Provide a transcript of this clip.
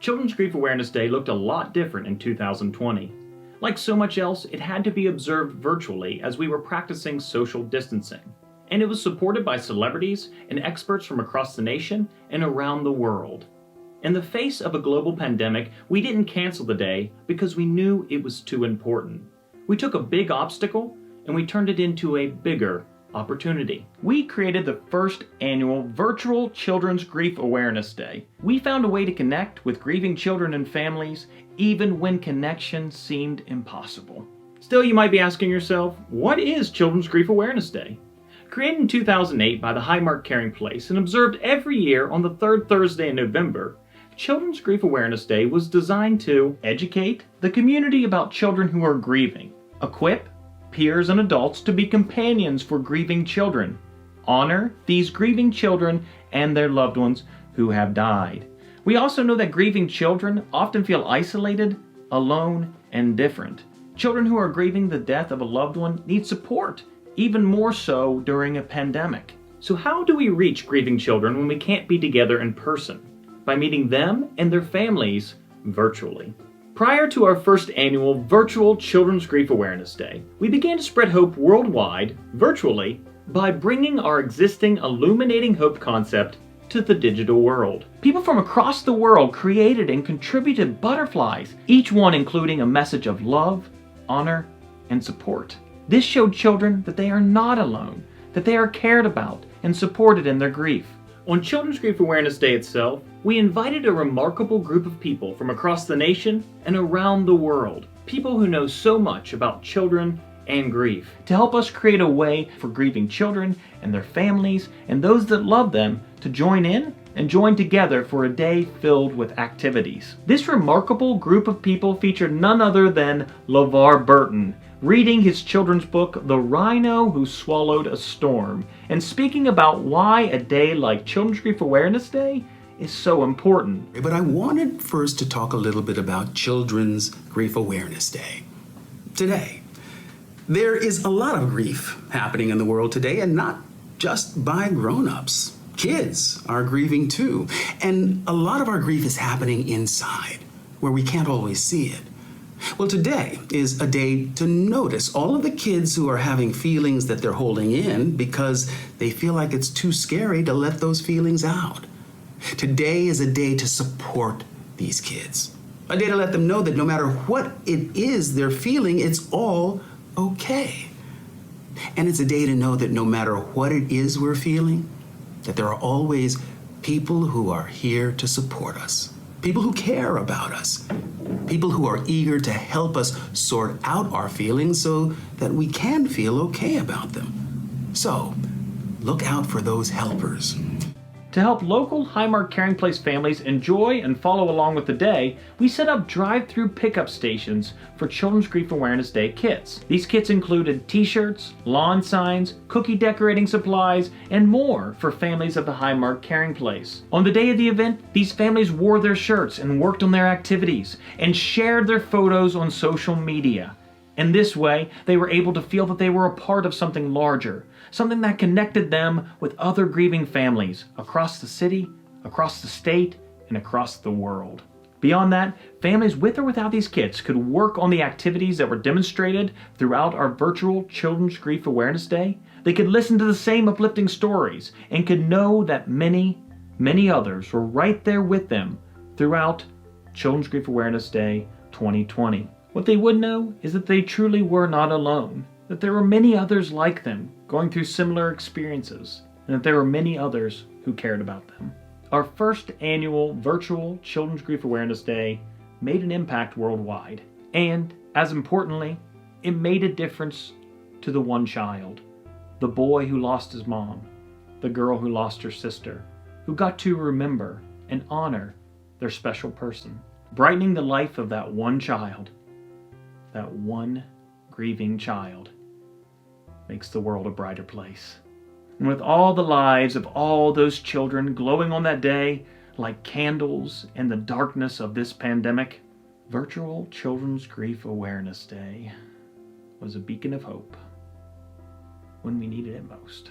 Children's Grief Awareness Day looked a lot different in 2020. Like so much else, it had to be observed virtually as we were practicing social distancing. And it was supported by celebrities and experts from across the nation and around the world. In the face of a global pandemic, we didn't cancel the day because we knew it was too important. We took a big obstacle and we turned it into a bigger opportunity. We created the first annual virtual Children's Grief Awareness Day. We found a way to connect with grieving children and families even when connection seemed impossible. Still, you might be asking yourself, what is Children's Grief Awareness Day? Created in 2008 by the Highmark Caring Place and observed every year on the third Thursday in November, Children's Grief Awareness Day was designed to educate the community about children who are grieving, equip peers and adults to be companions for grieving children, honor these grieving children and their loved ones who have died. We also know that grieving children often feel isolated, alone, and different. Children who are grieving the death of a loved one need support, even more so during a pandemic. So how do we reach grieving children when we can't be together in person? By meeting them and their families virtually. Prior to our first annual virtual Children's Grief Awareness Day, we began to spread hope worldwide, virtually, by bringing our existing illuminating hope concept to the digital world. People from across the world created and contributed butterflies, each one including a message of love, honor, and support. This showed children that they are not alone, that they are cared about and supported in their grief. On Children's Grief Awareness Day itself, we invited a remarkable group of people from across the nation and around the world, people who know so much about children and grief, to help us create a way for grieving children and their families and those that love them to join in and join together for a day filled with activities. This remarkable group of people featured none other than LeVar Burton, reading his children's book, The Rhino Who Swallowed a Storm, and speaking about why a day like Children's Grief Awareness Day is so important. But I wanted first to talk a little bit about Children's Grief Awareness Day. Today, there is a lot of grief happening in the world today, and not just by grown-ups. Kids are grieving too, and a lot of our grief is happening inside, where we can't always see it. Well, today is a day to notice all of the kids who are having feelings that they're holding in because they feel like it's too scary to let those feelings out. Today is a day to support these kids. A day to let them know that no matter what it is they're feeling, it's all okay. And it's a day to know that no matter what it is we're feeling, that there are always people who are here to support us. People who care about us. People who are eager to help us sort out our feelings so that we can feel okay about them. So, look out for those helpers. To help local Highmark Caring Place families enjoy and follow along with the day, we set up drive-through pickup stations for Children's Grief Awareness Day kits. These kits included t-shirts, lawn signs, cookie decorating supplies, and more for families of the Highmark Caring Place. On the day of the event, these families wore their shirts and worked on their activities and shared their photos on social media. In this way, they were able to feel that they were a part of something larger, something that connected them with other grieving families across the city, across the state, and across the world. Beyond that, families with or without these kits could work on the activities that were demonstrated throughout our virtual Children's Grief Awareness Day. They could listen to the same uplifting stories and could know that many, many others were right there with them throughout Children's Grief Awareness Day 2020. What they would know is that they truly were not alone, that there were many others like them going through similar experiences, and that there were many others who cared about them. Our first annual virtual Children's Grief Awareness Day made an impact worldwide, and, as importantly, it made a difference to the one child, the boy who lost his mom, the girl who lost her sister, who got to remember and honor their special person, brightening the life of that one child. That one grieving child makes the world a brighter place. And with all the lives of all those children glowing on that day like candles in the darkness of this pandemic, virtual Children's Grief Awareness Day was a beacon of hope when we needed it most.